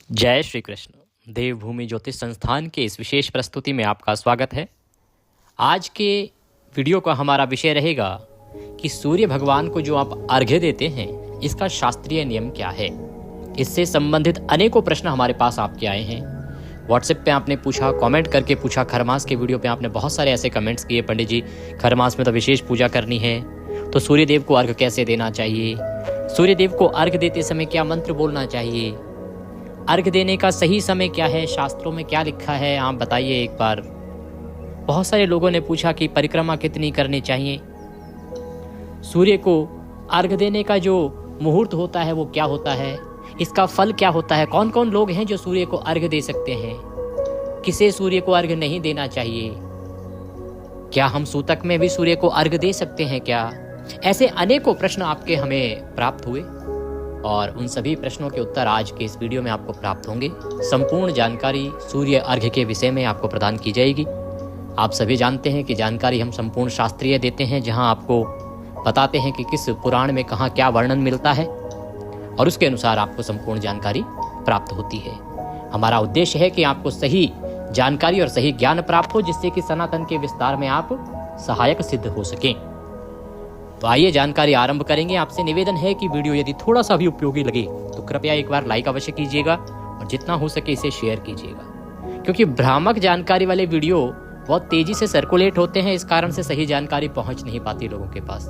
जय श्री कृष्ण। देवभूमि ज्योतिष संस्थान के इस विशेष प्रस्तुति में आपका स्वागत है। आज के वीडियो का हमारा विषय रहेगा कि सूर्य भगवान को जो आप अर्घ्य देते हैं इसका शास्त्रीय नियम क्या है। इससे संबंधित अनेकों प्रश्न हमारे पास आपके आए हैं। व्हाट्सएप पे आपने पूछा, कमेंट करके पूछा, खरमास के वीडियो पे आपने बहुत सारे ऐसे कमेंट्स किए, पंडित जी खरमास में तो विशेष पूजा करनी है, तो सूर्यदेव को अर्घ्य कैसे देना चाहिए, सूर्यदेव को अर्घ्य देते समय क्या मंत्र बोलना चाहिए, अर्घ्य देने का सही समय क्या है, शास्त्रों में क्या लिखा है, आप बताइए एक बार। बहुत सारे लोगों ने पूछा कि परिक्रमा कितनी करनी चाहिए, सूर्य को अर्घ्य देने का जो मुहूर्त होता है वो क्या होता है, इसका फल क्या होता है, कौन कौन लोग हैं जो सूर्य को अर्घ्य दे सकते हैं, किसे सूर्य को अर्घ्य नहीं देना चाहिए, क्या हम सूतक में भी सूर्य को अर्घ्य दे सकते हैं क्या। ऐसे अनेकों प्रश्न आपके हमें प्राप्त हुए और उन सभी प्रश्नों के उत्तर आज के इस वीडियो में आपको प्राप्त होंगे। संपूर्ण जानकारी सूर्य अर्घ्य के विषय में आपको प्रदान की जाएगी। आप सभी जानते हैं कि जानकारी हम संपूर्ण शास्त्रीय देते हैं, जहां आपको बताते हैं कि किस पुराण में कहाँ क्या वर्णन मिलता है और उसके अनुसार आपको संपूर्ण जानकारी प्राप्त होती है। हमारा उद्देश्य है कि आपको सही जानकारी और सही ज्ञान प्राप्त हो, जिससे कि सनातन के विस्तार में आप सहायक सिद्ध हो सकें। तो आइए जानकारी आरंभ करेंगे। आपसे निवेदन है कि वीडियो यदि थोड़ा सा भी उपयोगी लगे तो कृपया एक बार लाइक अवश्य कीजिएगा और जितना हो सके इसे शेयर कीजिएगा, क्योंकि भ्रामक जानकारी वाले वीडियो बहुत तेजी से सर्कुलेट होते हैं। इस कारण से सही जानकारी पहुंच नहीं पाती लोगों के पास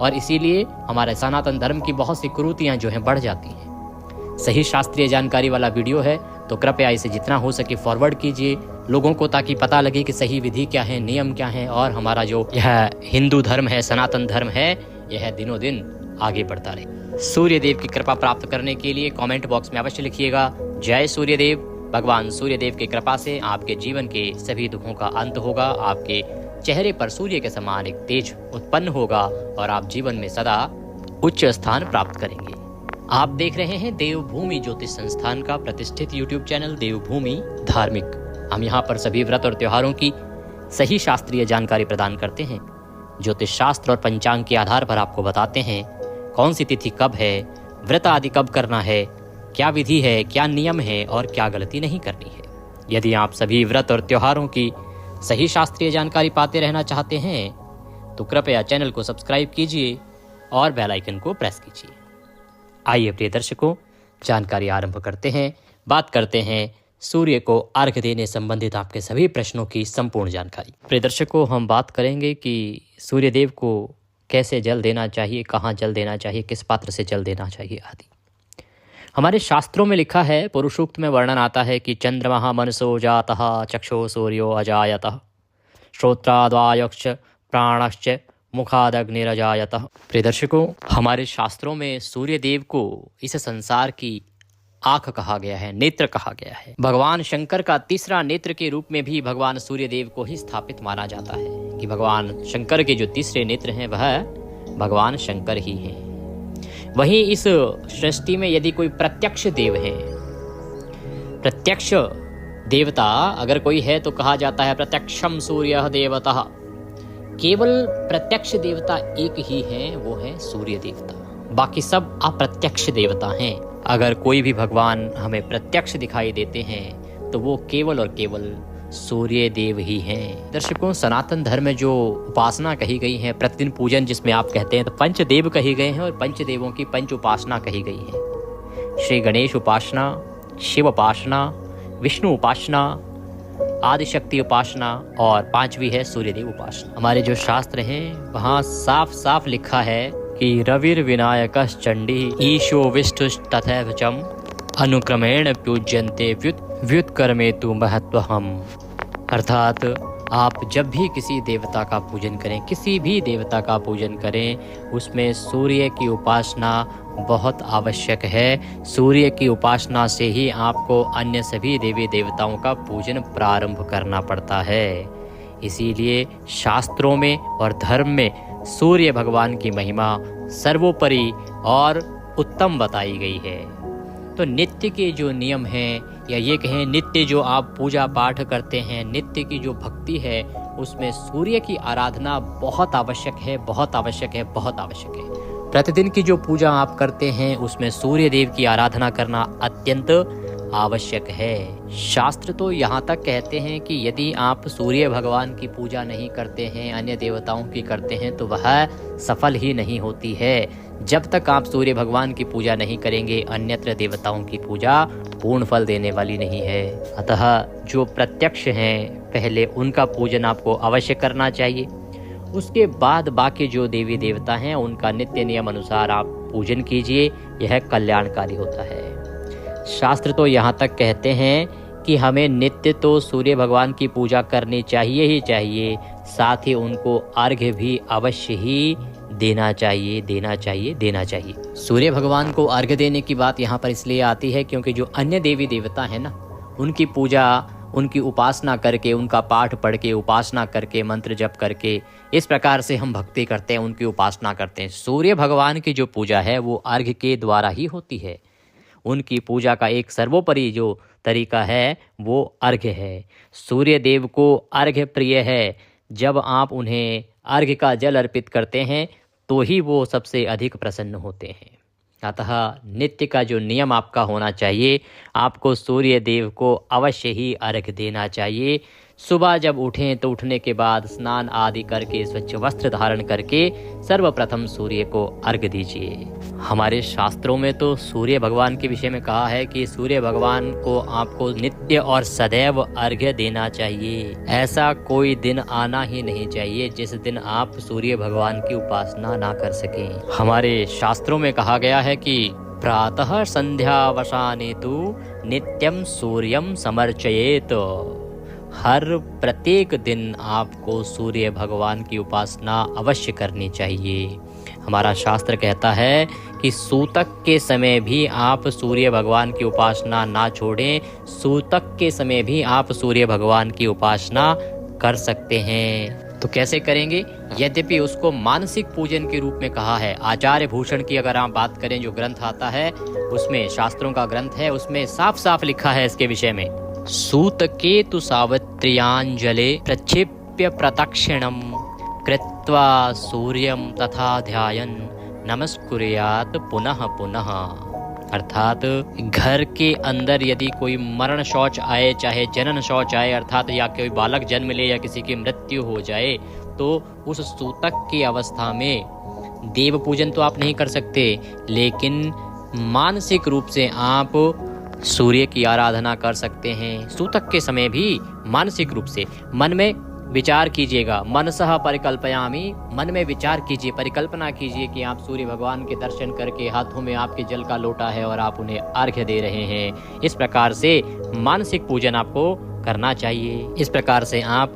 और इसीलिए हमारे सनातन धर्म की बहुत सी कुरीतियां जो हैं बढ़ जाती हैं। सही शास्त्रीय जानकारी वाला वीडियो है तो कृपया इसे जितना हो सके फॉरवर्ड कीजिए लोगों को, ताकि पता लगे कि सही विधि क्या है, नियम क्या है और हमारा जो यह हिंदू धर्म है, सनातन धर्म है, यह दिनों दिन आगे बढ़ता रहे। सूर्यदेव की कृपा प्राप्त करने के लिए कमेंट बॉक्स में अवश्य लिखिएगा जय सूर्यदेव। भगवान सूर्यदेव की कृपा से आपके जीवन के सभी दुखों का अंत होगा, आपके चेहरे पर सूर्य के समान एक तेज उत्पन्न होगा और आप जीवन में सदा उच्च स्थान प्राप्त करेंगे। आप देख रहे हैं देवभूमि ज्योतिष संस्थान का प्रतिष्ठित यूट्यूब चैनल देवभूमि धार्मिक। हम यहाँ पर सभी व्रत और त्योहारों की सही शास्त्रीय जानकारी प्रदान करते हैं। ज्योतिष शास्त्र और पंचांग के आधार पर आपको बताते हैं कौन सी तिथि कब है, व्रत आदि कब करना है, क्या विधि है, क्या नियम है और क्या गलती नहीं करनी है। यदि आप सभी व्रत और त्योहारों की सही शास्त्रीय जानकारी पाते रहना चाहते हैं तो कृपया चैनल को सब्सक्राइब कीजिए और बेल आइकन को प्रेस कीजिए। आइए प्रिय दर्शकों, जानकारी आरंभ करते हैं। बात करते हैं सूर्य को अर्घ्य देने संबंधित आपके सभी प्रश्नों की संपूर्ण जानकारी। प्रिय दर्शकों, हम बात करेंगे कि सूर्यदेव को कैसे जल देना चाहिए, कहाँ जल देना चाहिए, किस पात्र से जल देना चाहिए आदि। हमारे शास्त्रों में लिखा है, पुरुषोक्त में वर्णन आता है कि चंद्रमा मनसो जातः चक्षो सूर्यो अजायतः श्रोत्राद्वायक्ष प्राणश्च मुखादग्निरजायतः। प्रिय दर्शकों, हमारे शास्त्रों में सूर्यदेव को इस संसार की आँख कहा गया है, नेत्र कहा गया है। भगवान शंकर का तीसरा नेत्र के रूप में भी भगवान सूर्यदेव को ही स्थापित माना जाता है कि भगवान शंकर के जो तीसरे नेत्र हैं वह भगवान शंकर ही हैं। वहीं इस सृष्टि में यदि कोई प्रत्यक्ष देव है, प्रत्यक्ष देवता अगर कोई है तो कहा जाता है प्रत्यक्षम सूर्य देवता। केवल प्रत्यक्ष देवता एक ही है, वो है सूर्य देवता। बाकी सब अप्रत्यक्ष देवता हैं। अगर कोई भी भगवान हमें प्रत्यक्ष दिखाई देते हैं तो वो केवल और केवल सूर्य देव ही हैं। दर्शकों, सनातन धर्म में जो उपासना कही गई है, प्रतिदिन पूजन जिसमें आप कहते हैं, तो पंचदेव कही गए हैं और पंचदेवों की पंच उपासना कही गई है। श्री गणेश उपासना, शिव उपासना, विष्णु उपासना, आदिशक्ति उपासना और पांचवी है सूर्यदेव उपासना। हमारे जो शास्त्र हैं वहाँ साफ साफ लिखा है कि रविर विनायकश् चंडी ईशो विष्णुस्तथैव चम अनुक्रमेण पूज्यन्ते व्युत्कर्मे तु महत्वहम्। अर्थात आप जब भी किसी देवता का पूजन करें, किसी भी देवता का पूजन करें, उसमें सूर्य की उपासना बहुत आवश्यक है। सूर्य की उपासना से ही आपको अन्य सभी देवी देवताओं का पूजन प्रारंभ करना पड़ता है। इसीलिए शास्त्रों में और धर्म में सूर्य भगवान की महिमा सर्वोपरि और उत्तम बताई गई है। तो नित्य के जो नियम हैं, या ये कहें नित्य जो आप पूजा पाठ करते हैं, नित्य की जो भक्ति है, उसमें सूर्य की आराधना बहुत आवश्यक है, बहुत आवश्यक है, बहुत आवश्यक है। प्रतिदिन की जो पूजा आप करते हैं उसमें सूर्य देव की आराधना करना अत्यंत आवश्यक है। शास्त्र तो यहाँ तक कहते हैं कि यदि आप सूर्य भगवान की पूजा नहीं करते हैं, अन्य देवताओं की करते हैं, तो वह सफल ही नहीं होती है। जब तक आप सूर्य भगवान की पूजा नहीं करेंगे, अन्यत्र देवताओं की पूजा पूर्ण फल देने वाली नहीं है। अतः जो प्रत्यक्ष हैं, पहले उनका पूजन आपको अवश्य करना चाहिए। उसके बाद बाकी जो देवी देवता हैं उनका नित्य नियम अनुसार आप पूजन कीजिए, यह कल्याणकारी होता है। शास्त्र तो यहाँ तक कहते हैं कि हमें नित्य तो सूर्य भगवान की पूजा करनी चाहिए ही चाहिए, साथ ही उनको अर्घ्य भी अवश्य ही देना चाहिए। सूर्य भगवान को अर्घ्य देने की बात यहाँ पर इसलिए आती है क्योंकि जो अन्य देवी देवता हैं ना, उनकी पूजा, उनकी उपासना करके, उनका पाठ पढ़ के, उपासना करके, मंत्र जप करके, इस प्रकार से हम भक्ति करते हैं, उनकी उपासना करते हैं। सूर्य भगवान की जो पूजा है वो अर्घ्य के द्वारा ही होती है। उनकी पूजा का एक सर्वोपरि जो तरीका है वो अर्घ्य है। सूर्य देव को अर्घ्य प्रिय है। जब आप उन्हें अर्घ्य का जल अर्पित करते हैं तो ही वो सबसे अधिक प्रसन्न होते हैं। अतः नित्य का जो नियम आपका होना चाहिए, आपको सूर्य देव को अवश्य ही अर्घ्य देना चाहिए। सुबह जब उठें तो उठने के बाद स्नान आदि करके, स्वच्छ वस्त्र धारण करके सर्वप्रथम सूर्य को अर्घ्य दीजिए। हमारे शास्त्रों में तो सूर्य भगवान के विषय में कहा है कि सूर्य भगवान को आपको नित्य और सदैव अर्घ्य देना चाहिए। ऐसा कोई दिन आना ही नहीं चाहिए जिस दिन आप सूर्य भगवान की उपासना ना कर सकें। हमारे शास्त्रों में कहा गया है कि प्रातः संध्यावसाने तु नित्यम सूर्यम समर्चयेत। हर प्रत्येक दिन आपको सूर्य भगवान की उपासना अवश्य करनी चाहिए। हमारा शास्त्र कहता है कि सूतक के समय भी आप सूर्य भगवान की उपासना ना छोड़ें। सूतक के समय भी आप सूर्य भगवान की उपासना कर सकते हैं। तो कैसे करेंगे? यद्यपि उसको मानसिक पूजन के रूप में कहा है। आचार्य भूषण की अगर आप बात करें, जो ग्रंथ आता है उसमें, शास्त्रों का ग्रंथ है, उसमें साफ साफ लिखा है इसके विषय में, सूतकेतु सावित्र्यांजले प्रक्षिप्य प्रदक्षिणम कृत्वा सूर्यम तथा ध्यायन नमस्कुर्यात पुनः पुनः। अर्थात घर के अंदर यदि कोई मरण शौच आए, चाहे जनन शौच आए, अर्थात या कोई बालक जन्म ले या किसी की मृत्यु हो जाए, तो उस सूतक की अवस्था में देव पूजन तो आप नहीं कर सकते, लेकिन मानसिक रूप से आप सूर्य की आराधना कर सकते हैं। सूतक के समय भी मानसिक रूप से मन में विचार कीजिएगा। मनसः परिकल्पयामि, मन में विचार कीजिए, परिकल्पना कीजिए कि आप सूर्य भगवान के दर्शन करके हाथों में आपके जल का लोटा है और आप उन्हें अर्घ्य दे रहे हैं। इस प्रकार से मानसिक पूजन आपको करना चाहिए। इस प्रकार से आप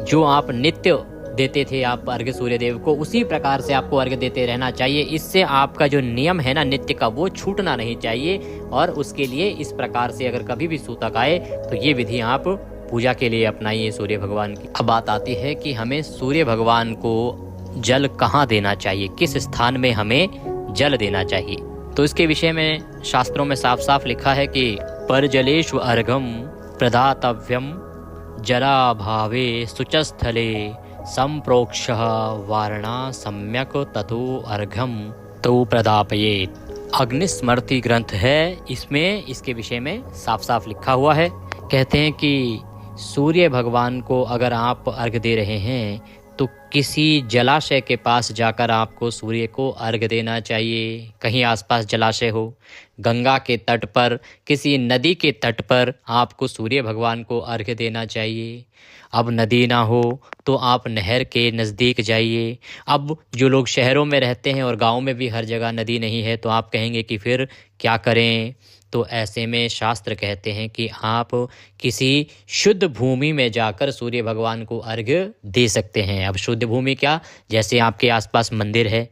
जो आप नित्य देते थे आप अर्घ्य सूर्य देव को, उसी प्रकार से आपको अर्घ्य देते रहना चाहिए। इससे आपका जो नियम है ना नित्य का, वो छूटना नहीं चाहिए। और उसके लिए इस प्रकार से अगर कभी भी सूतक आए तो ये विधि आप पूजा के लिए अपनाइए सूर्य भगवान की। अब बात आती है कि हमें सूर्य भगवान को जल कहाँ देना चाहिए, किस स्थान में हमें जल देना चाहिए। तो इसके विषय में शास्त्रों में साफ साफ लिखा है कि परजलेषु अर्घम प्रदातव्यम जरा भावे शुचस्थले संप्रोक्षः वारणा सम्यक ततो अर्घम तो प्रदापयेत। अग्निस्मृति ग्रंथ है, इसमें इसके विषय में साफ साफ लिखा हुआ है। कहते हैं कि सूर्य भगवान को अगर आप अर्घ्य दे रहे हैं तो किसी जलाशय के पास जाकर आपको सूर्य को अर्घ्य देना चाहिए। कहीं आसपास जलाशय हो, गंगा के तट पर, किसी नदी के तट पर आपको सूर्य भगवान को अर्घ्य देना चाहिए। अब नदी ना हो तो आप नहर के नज़दीक जाइए। अब जो लोग शहरों में रहते हैं और गाँव में भी हर जगह नदी नहीं है, तो आप कहेंगे कि फिर क्या करें? तो ऐसे में शास्त्र कहते हैं कि आप किसी शुद्ध भूमि में जाकर सूर्य भगवान को अर्घ्य दे सकते हैं। अब शुद्ध भूमि क्या? जैसे आपके आसपास मंदिर है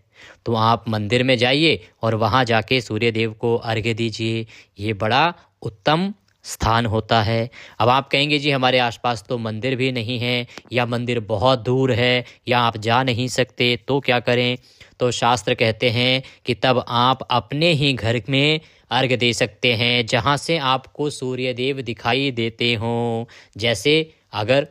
तो आप मंदिर में जाइए और वहाँ जाके सूर्य देव को अर्घ्य दीजिए। ये बड़ा उत्तम स्थान होता है। अब आप कहेंगे जी हमारे आसपास तो मंदिर भी नहीं है, या मंदिर बहुत दूर है, या आप जा नहीं सकते, तो क्या करें? तो शास्त्र कहते हैं कि तब आप अपने ही घर में अर्घ्य दे सकते हैं, जहाँ से आपको सूर्य देव दिखाई देते हों। जैसे अगर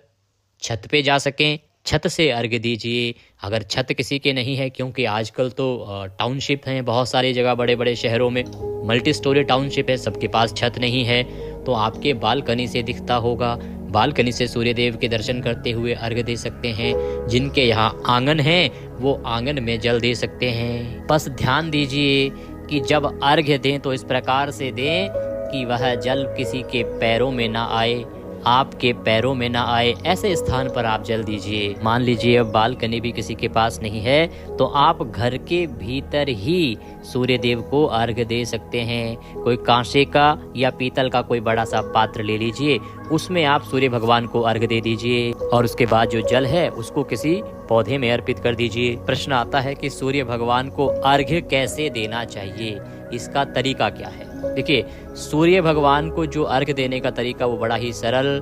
छत पे जा सकें छत से अर्घ्य दीजिए। अगर छत किसी के नहीं है, क्योंकि आजकल तो टाउनशिप हैं बहुत सारी जगह, बड़े बड़े शहरों में मल्टी स्टोरी टाउनशिप है, सबके पास छत नहीं है, तो आपके बालकनी से दिखता होगा, बालकनी से सूर्यदेव के दर्शन करते हुए अर्घ्य दे सकते हैं। जिनके यहाँ आंगन है वो आंगन में जल दे सकते हैं। बस ध्यान दीजिए कि जब अर्घ्य दें तो इस प्रकार से दें कि वह जल किसी के पैरों में ना आए, आपके पैरों में ना आए, ऐसे स्थान पर आप जल दीजिए। मान लीजिए अब बालकनी भी किसी के पास नहीं है तो आप घर के भीतर ही सूर्य देव को अर्घ्य दे सकते हैं। कोई कांसे का या पीतल का कोई बड़ा सा पात्र ले लीजिए, उसमें आप सूर्य भगवान को अर्घ्य दे दीजिए और उसके बाद जो जल है उसको किसी पौधे में अर्पित कर दीजिए। प्रश्न आता है कि सूर्य भगवान को अर्घ्य कैसे देना चाहिए, इसका तरीका क्या है? देखिए, सूर्य भगवान को जो अर्घ्य देने का तरीका वो बड़ा ही सरल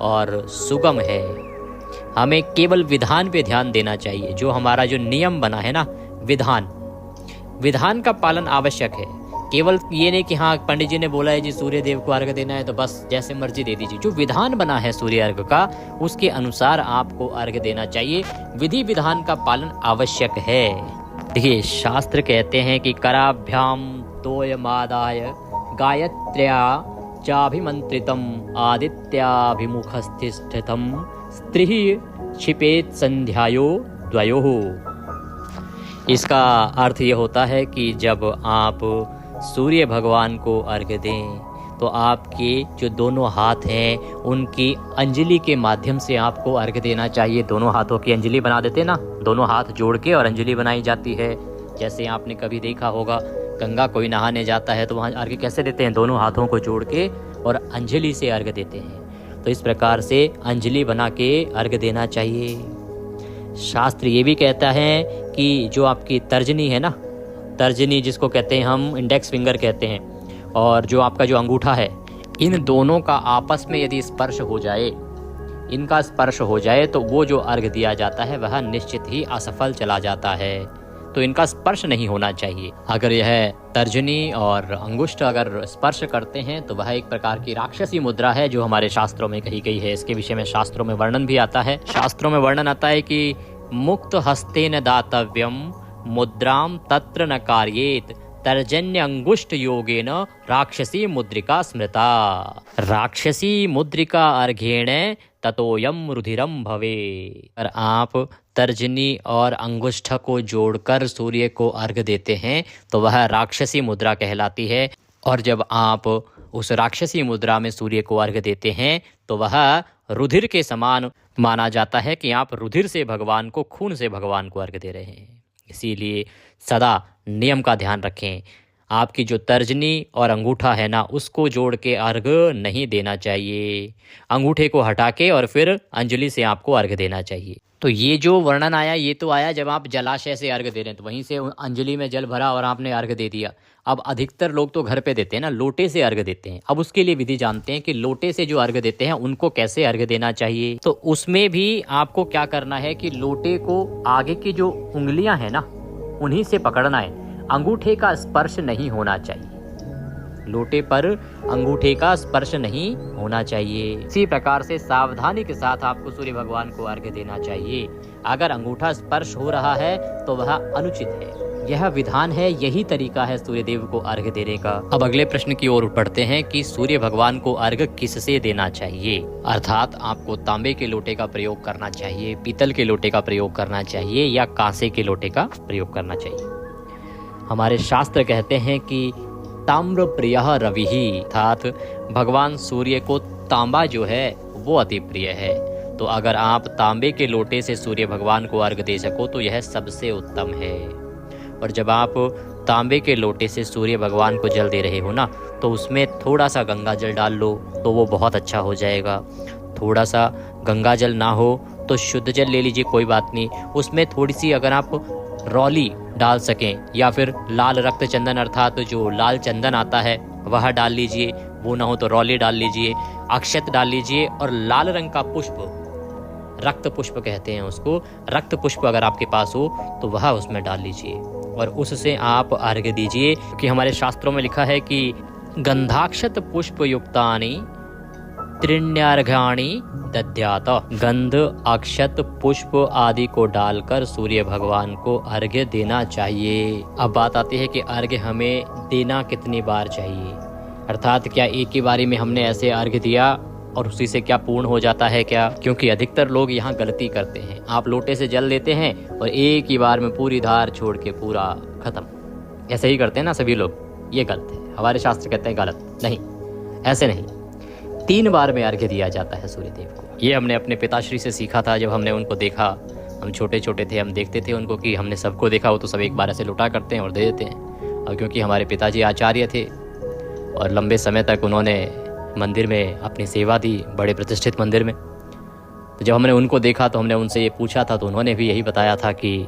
और सुगम है। हमें केवल विधान पे ध्यान देना चाहिए। जो हमारा जो नियम बना है ना, विधान का पालन आवश्यक है। केवल ये नहीं कि हाँ पंडित जी ने बोला है जी सूर्य देव को अर्घ्य देना है तो बस जैसे मर्जी दे दीजिए। जो विधान बना है सूर्य अर्घ्य का, उसके अनुसार आपको अर्घ्य देना चाहिए। विधि विधान का पालन आवश्यक है। देखिए, शास्त्र कहते हैं कि कराभ्याम तोयमादाय गायत्र्या चाभिमंत्रितम आदित्याभिमुखस्थितम स्त्रीः क्षिपेत संध्यायो द्वयोः। इसका अर्थ ये होता है कि जब आप सूर्य भगवान को अर्घ्य दें तो आपके जो दोनों हाथ हैं उनकी अंजलि के माध्यम से आपको अर्घ्य देना चाहिए। दोनों हाथों की अंजलि बना देते ना, दोनों हाथ जोड़ के और अंजलि बनाई जाती है। जैसे आपने कभी देखा होगा, गंगा कोई नहाने जाता है तो वहाँ अर्घ्य कैसे देते हैं? दोनों हाथों को जोड़ के और अंजलि से अर्घ्य देते हैं। तो इस प्रकार से अंजलि बना के अर्घ्य देना चाहिए। शास्त्र ये भी कहता है कि जो आपकी तर्जनी है ना, तर्जनी जिसको कहते हैं हम इंडेक्स फिंगर कहते हैं, और जो आपका जो अंगूठा है, इन दोनों का आपस में यदि स्पर्श हो जाए, इनका स्पर्श हो जाए तो वो जो अर्घ्य दिया जाता है वह निश्चित ही असफल चला जाता है। तो इनका स्पर्श नहीं होना चाहिए। अगर यह तर्जनी और अंगुष्ठ अगर स्पर्श करते हैं तो वह एक प्रकार की राक्षसी मुद्रा है जो हमारे शास्त्रों में कही गई है। इसके विषय में शास्त्रों में वर्णन भी आता है। शास्त्रों में वर्णन आता है कि मुक्त हस्तेन दातव्यम मुद्राम तत्र न कार्येत तर्जन्य अंगुष्ठ योगेन राक्षसी मुद्रिका स्मृता। राक्षसी मुद्रिका अर्घ्येण ततोयम रुधिरम भवे। और आप तर्जनी और अंगुष्ठ को जोड़कर सूर्य को अर्घ्य देते हैं तो वह राक्षसी मुद्रा कहलाती है। और जब आप उस राक्षसी मुद्रा में सूर्य को अर्घ्य देते हैं तो वह रुधिर के समान माना जाता है कि आप रुधिर से भगवान को, खून से भगवान को अर्घ्य दे रहे हैं। इसीलिए सदा नियम का ध्यान रखें। आपकी जो तर्जनी और अंगूठा है ना, उसको जोड़ के अर्घ्य नहीं देना चाहिए। अंगूठे को हटा के और फिर अंजलि से आपको अर्घ्य देना चाहिए। तो ये जो वर्णन आया ये तो आया जब आप जलाशय से अर्घ्य दे रहे हैं, तो वहीं से अंजलि में जल भरा और आपने अर्घ्य दे दिया। अब अधिकतर लोग तो घर पे देते हैं ना, लोटे से अर्घ्य देते हैं। अब उसके लिए विधि जानते हैं कि लोटे से जो अर्घ्य देते हैं उनको कैसे अर्घ्य देना चाहिए। तो उसमें भी आपको क्या करना है कि लोटे को आगे की जो उंगलियां हैं ना उन्हीं से पकड़ना है, अंगूठे का स्पर्श नहीं होना चाहिए। लोटे पर अंगूठे का स्पर्श नहीं होना चाहिए। इसी प्रकार से सावधानी के साथ आपको सूर्य भगवान को अर्घ्य देना चाहिए। अगर अंगूठा स्पर्श हो रहा है तो वह अनुचित है। यह विधान है, यही तरीका है सूर्यदेव को अर्घ्य देने का। अब अगले प्रश्न की ओर बढ़ते हैं कि सूर्य भगवान को अर्घ्य किससे देना चाहिए। अर्थात आपको तांबे के लोटे का प्रयोग करना चाहिए, पीतल के लोटे का प्रयोग करना चाहिए या कांसे के लोटे का प्रयोग करना चाहिए। हमारे शास्त्र कहते हैं कि ताम्र प्रियः रविः, अर्थात भगवान सूर्य को तांबा जो है वो अति प्रिय है। तो अगर आप तांबे के लोटे से सूर्य भगवान को अर्घ्य दे सको तो यह सबसे उत्तम है। और जब आप तांबे के लोटे से सूर्य भगवान को जल दे रहे हो ना, तो उसमें थोड़ा सा गंगा जल डाल लो तो वो बहुत अच्छा हो जाएगा। थोड़ा सा गंगा जल ना हो तो शुद्ध जल ले लीजिए, कोई बात नहीं। उसमें थोड़ी सी अगर आप रौली डाल सकें या फिर लाल रक्त चंदन अर्थात जो लाल चंदन आता है वह डाल लीजिए, वो ना हो तो रौली डाल लीजिए, अक्षत डाल लीजिए और लाल रंग का पुष्प, रक्त पुष्प कहते हैं उसको, रक्त पुष्प अगर आपके पास हो तो वह उसमें डाल लीजिए और उससे आप अर्घ्य दीजिए। क्योंकि हमारे शास्त्रों में लिखा है कि गंधाक्षत पुष्प युक्तानि त्रिण्यार्घाणि दद्यात। गंध, अक्षत, पुष्प आदि को डालकर सूर्य भगवान को अर्घ्य देना चाहिए। अब बात आती है कि अर्घ्य हमें देना कितनी बार चाहिए, अर्थात क्या एक ही बारी में हमने ऐसे अर्घ्य दिया और उसी से क्या पूर्ण हो जाता है क्या? क्योंकि अधिकतर लोग यहाँ गलती करते हैं। आप लोटे से जल लेते हैं और एक ही बार में पूरी धार छोड़ के पूरा खत्म, ऐसे ही करते हैं ना सभी लोग। ये गलत है, हमारे शास्त्र कहते हैं गलत नहीं, ऐसे नहीं। 3 बार में अर्घ्य दिया जाता है सूर्य देव को। ये हमने अपने पिताश्री से सीखा था। जब हमने उनको देखा, हम छोटे छोटे थे, हम देखते थे उनको कि हमने सबको देखा, वो तो सब एक बार ऐसे लुटा करते हैं और दे देते हैं। और क्योंकि हमारे पिताजी आचार्य थे और लंबे समय तक उन्होंने मंदिर में अपनी सेवा दी, बड़े प्रतिष्ठित मंदिर में, तो जब हमने उनको देखा तो हमने उनसे ये पूछा था, तो उन्होंने भी यही बताया था कि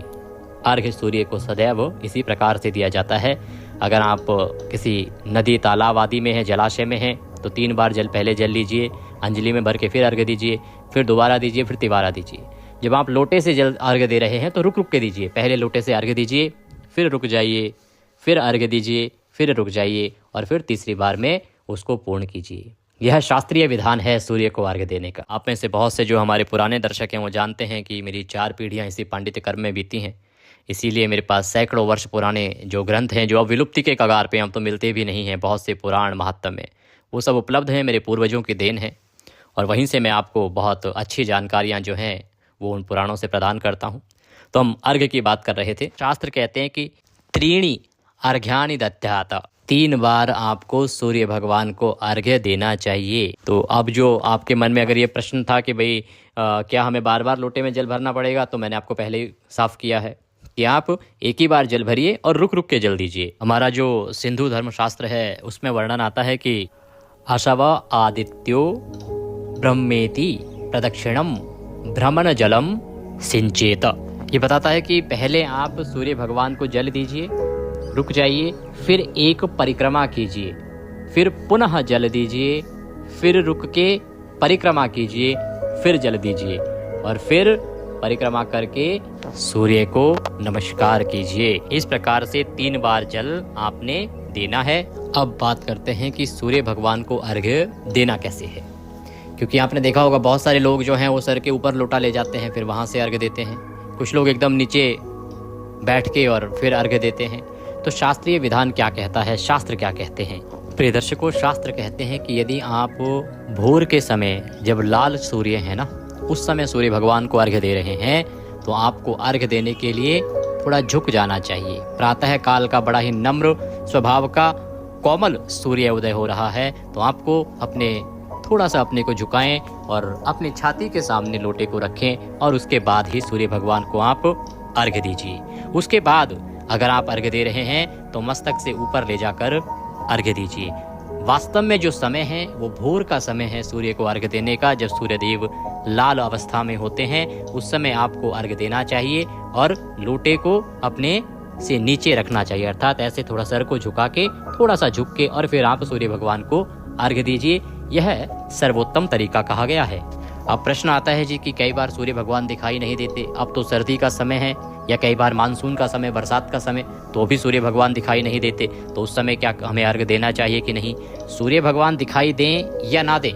अर्घ्य सूर्य को सदैव इसी प्रकार से दिया जाता है। अगर आप किसी नदी, तालाब आदि में हैं, जलाशय में हैं, तो 3 बार जल पहले जल लीजिए, अंजलि में भर के फिर अर्घ्य दीजिए, फिर दोबारा दीजिए, फिर तिबारा दीजिए। जब आप लोटे से जल अर्घ्य दे रहे हैं तो रुक रुक के दीजिए। पहले लोटे से अर्घ्य दीजिए, फिर रुक जाइए, फिर अर्घ्य दीजिए, फिर रुक जाइए और फिर तीसरी बार में उसको पूर्ण कीजिए। यह शास्त्रीय विधान है सूर्य को अर्घ्य देने का। आप में से बहुत से जो हमारे पुराने दर्शक हैं वो जानते हैं कि मेरी 4 पीढ़ियाँ इसी पांडित्य कर्म में बीती हैं। इसीलिए मेरे पास सैकड़ों वर्ष पुराने जो ग्रंथ हैं, जो अब विलुप्ति के कगार पे, हम तो मिलते भी नहीं हैं, बहुत से पुराण महात्म में वो सब उपलब्ध हैं, मेरे पूर्वजों की देन है। और वहीं से मैं आपको बहुत अच्छी जानकारियाँ जो हैं वो उन पुराणों से प्रदान करता हूँ। तो हम अर्घ्य की बात कर रहे थे। शास्त्र कहते हैं कि त्रीणि अर्घ्यानि दद्यात, 3 बार आपको सूर्य भगवान को अर्घ्य देना चाहिए। तो अब जो आपके मन में अगर ये प्रश्न था कि भाई क्या हमें बार बार लोटे में जल भरना पड़ेगा, तो मैंने आपको पहले ही साफ किया है कि आप एक ही बार जल भरिए और रुक रुक के जल दीजिए। हमारा जो सिंधु धर्मशास्त्र है उसमें वर्णन आता है कि अशव आदित्यो ब्रह्मेति प्रदक्षिणम भ्रमण जलम सिंचेत। ये बताता है कि पहले आप सूर्य भगवान को जल दीजिए, रुक जाइए, फिर एक परिक्रमा कीजिए, फिर पुनः जल दीजिए, फिर रुक के परिक्रमा कीजिए, फिर जल दीजिए और फिर परिक्रमा करके सूर्य को नमस्कार कीजिए। इस प्रकार से 3 बार जल आपने देना है। अब बात करते हैं कि सूर्य भगवान को अर्घ्य देना कैसे है, क्योंकि आपने देखा होगा बहुत सारे लोग जो हैं वो सर के ऊपर लोटा ले जाते हैं, फिर वहाँ से अर्घ्य देते हैं। कुछ लोग एकदम नीचे बैठ के और फिर अर्घ्य देते हैं। तो शास्त्रीय विधान क्या कहता है, शास्त्र क्या कहते हैं? प्रिय दर्शकों, शास्त्र कहते हैं कि यदि आप भोर के समय जब लाल सूर्य है ना, उस समय सूर्य भगवान को अर्घ्य दे रहे हैं, तो आपको अर्घ्य देने के लिए थोड़ा झुक जाना चाहिए। प्रातः काल का बड़ा ही नम्र स्वभाव का कोमल सूर्य उदय हो रहा है, तो आपको थोड़ा सा अपने को झुकाएं और अपनी छाती के सामने लोटे को रखें और उसके बाद ही सूर्य भगवान को आप अर्घ्य दीजिए। उसके बाद अगर आप अर्घ्य दे रहे हैं तो मस्तक से ऊपर ले जाकर अर्घ्य दीजिए। वास्तव में जो समय है वो भोर का समय है सूर्य को अर्घ्य देने का। जब सूर्यदेव लाल अवस्था में होते हैं उस समय आपको अर्घ्य देना चाहिए और लोटे को अपने से नीचे रखना चाहिए, अर्थात ऐसे थोड़ा सर को झुका के, थोड़ा सा झुक के, और फिर आप सूर्य भगवान को अर्घ्य दीजिए। यह सर्वोत्तम तरीका कहा गया है। अब प्रश्न आता है जी कि कई बार सूर्य भगवान दिखाई नहीं देते, अब तो सर्दी का समय है या कई बार मानसून का समय, बरसात का समय, तो भी सूर्य भगवान दिखाई नहीं देते, तो उस समय क्या हमें अर्घ्य देना चाहिए कि नहीं? सूर्य भगवान दिखाई दें या ना दें,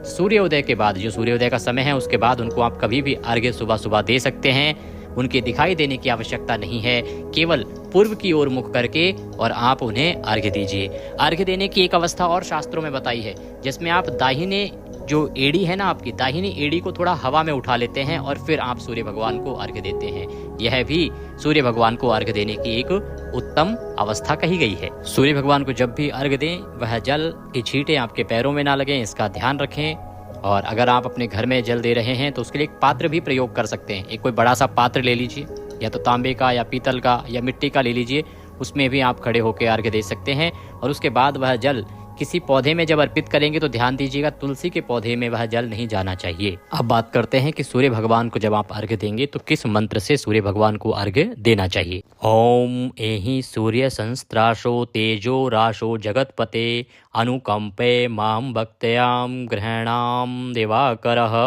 सूर्योदय के बाद, जो सूर्योदय का समय है उसके बाद उनको आप कभी भी अर्घ्य सुबह सुबह दे सकते हैं। उनके दिखाई देने की आवश्यकता नहीं है, केवल पूर्व की ओर मुख करके और आप उन्हें अर्घ्य दीजिए। अर्घ्य देने की एक अवस्था और शास्त्रों में बताई है, जिसमें आप दाहिने जो एड़ी है ना, आपकी दाहिनी एड़ी को थोड़ा हवा में उठा लेते हैं और फिर आप सूर्य भगवान को अर्घ्य देते हैं। यह भी सूर्य भगवान को अर्घ्य देने की एक उत्तम अवस्था कही गई है। सूर्य भगवान को जब भी अर्घ्य दें वह जल की छींटे आपके पैरों में ना लगें, इसका ध्यान रखें। और अगर आप अपने घर में जल दे रहे हैं तो उसके लिए एक पात्र भी प्रयोग कर सकते हैं। एक कोई बड़ा सा पात्र ले लीजिए, या तो तांबे का या पीतल का या मिट्टी का ले लीजिए, उसमें भी आप खड़े होकर अर्घ्य दे सकते हैं। और उसके बाद वह जल किसी पौधे में जब अर्पित करेंगे तो ध्यान दीजिएगा तुलसी के पौधे में वह जल नहीं जाना चाहिए। अब बात करते हैं कि सूर्य भगवान को जब आप अर्घ्य देंगे तो किस मंत्र से सूर्य भगवान को अर्घ्य देना चाहिए। ओम एहि सूर्य संस्त्राशो तेजो राशो जगतपते अनुकंपे माम भक्त्याम ग्रहणाम दिवाकरः।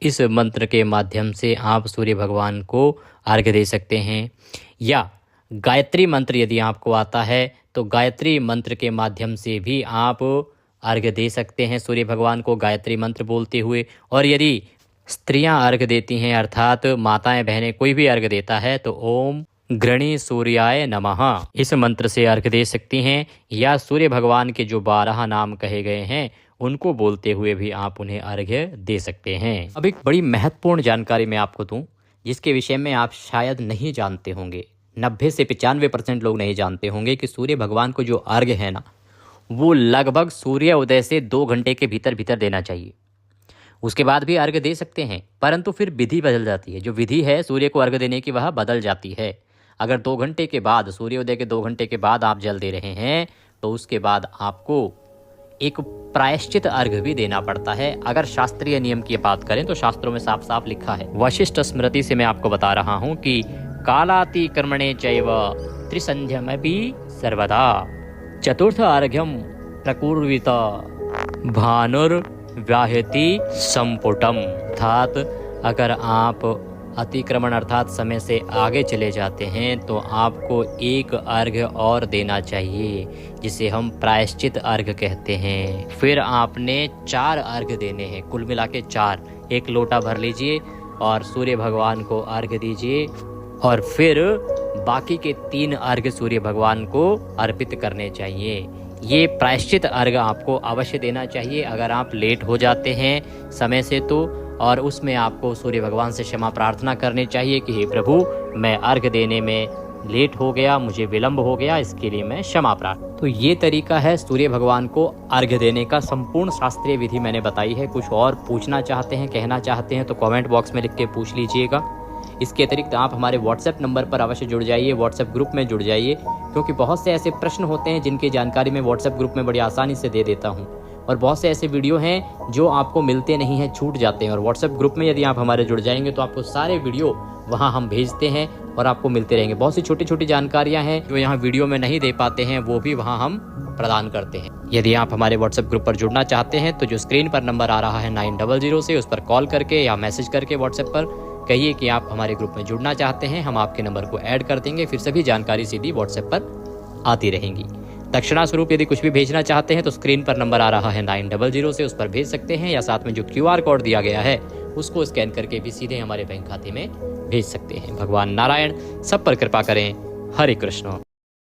इस मंत्र के माध्यम से आप सूर्य भगवान को अर्घ्य दे सकते हैं, या गायत्री मंत्र यदि आपको आता है तो गायत्री मंत्र के माध्यम से भी आप अर्घ्य दे सकते हैं सूर्य भगवान को गायत्री मंत्र बोलते हुए। और यदि स्त्रियां अर्घ्य देती हैं अर्थात माताएं बहनें कोई भी अर्घ्य देता है तो ओम गृणी सूर्याय नमः इस मंत्र से अर्घ्य दे सकती हैं, या सूर्य भगवान के जो 12 नाम कहे गए हैं उनको बोलते हुए भी आप उन्हें अर्घ्य दे सकते हैं। अब एक बड़ी महत्वपूर्ण जानकारी मैं आपको दूं जिसके विषय में आप शायद नहीं जानते होंगे, 90 से 95% लोग नहीं जानते होंगे कि सूर्य भगवान को जो अर्घ्य है ना, वो लगभग सूर्य उदय से 2 घंटे के भीतर भीतर देना चाहिए। उसके बाद भी अर्घ्य दे सकते हैं, परंतु फिर विधि बदल जाती है। जो विधि है सूर्य को अर्घ्य देने की वह बदल जाती है। अगर 2 घंटे के बाद, सूर्योदय के 2 घंटे के बाद आप जल दे रहे हैं तो उसके बाद आपको एक प्रायश्चित अर्घ्य भी देना पड़ता है। अगर शास्त्रीय नियम की बात करें तो शास्त्रों में साफ साफ लिखा है, वशिष्ठ स्मृति से मैं आपको बता रहा हूं कि कालातिक्रमणे चैव त्रिसंध्यमपि सर्वदा चतुर्थ अर्घ्यम प्रकुर्वित भानुर्व्याहति संपुटम। अर्थात अगर आप अतिक्रमण अर्थात समय से आगे चले जाते हैं तो आपको एक अर्घ्य और देना चाहिए जिसे हम प्रायश्चित अर्घ्य कहते हैं। फिर आपने 4 अर्घ्य देने हैं, कुल मिला के 4। 1 लोटा भर लीजिए और सूर्य भगवान को अर्घ्य दीजिए और फिर बाकी के 3 अर्घ्य सूर्य भगवान को अर्पित करने चाहिए। ये प्रायश्चित अर्घ्य आपको अवश्य देना चाहिए। अगर आप लेट हो जाते हैं समय से तो, और उसमें आपको सूर्य भगवान से क्षमा प्रार्थना करनी चाहिए कि हे प्रभु, मैं अर्घ्य देने में लेट हो गया, मुझे विलंब हो गया, इसके लिए मैं क्षमा प्रार्थना। तो ये तरीका है सूर्य भगवान को अर्घ्य देने का। संपूर्ण शास्त्रीय विधि मैंने बताई है। कुछ और पूछना चाहते हैं, कहना चाहते हैं तो कमेंट बॉक्स में लिख के पूछ लीजिएगा। इसके अतिरिक्त आप हमारे व्हाट्सएप नंबर पर अवश्य जुड़ जाइए, व्हाट्सएप ग्रुप में जुड़ जाइए, क्योंकि बहुत से ऐसे प्रश्न होते हैं जिनकी जानकारी मैं व्हाट्सएप ग्रुप में बड़ी आसानी से दे देता हूँ। और बहुत से ऐसे वीडियो हैं जो आपको मिलते नहीं हैं, छूट जाते हैं। और व्हाट्सएप ग्रुप में यदि आप हमारे जुड़ जाएंगे तो आपको सारे वीडियो वहां हम भेजते हैं और आपको मिलते रहेंगे। बहुत सी छोटी छोटी जानकारियां हैं जो यहाँ वीडियो में नहीं दे पाते हैं, वो भी वहां हम प्रदान करते हैं। यदि आप हमारे व्हाट्सएप ग्रुप पर जुड़ना चाहते हैं तो जो स्क्रीन पर नंबर आ रहा है 900 से, उस पर कॉल करके या मैसेज करके व्हाट्सएप पर कहिए कि आप हमारे ग्रुप में जुड़ना चाहते हैं। हम आपके नंबर को ऐड कर देंगे, फिर सभी जानकारी सीधी व्हाट्सएप पर आती रहेंगी। दक्षिणा स्वरूप यदि कुछ भी भेजना चाहते हैं तो स्क्रीन पर नंबर आ रहा है 900 से, उस पर भेज सकते हैं, या साथ में जो QR कोड दिया गया है उसको स्कैन करके भी सीधे हमारे बैंक खाते में भेज सकते हैं। भगवान नारायण सब पर कृपा करें। हरे कृष्ण।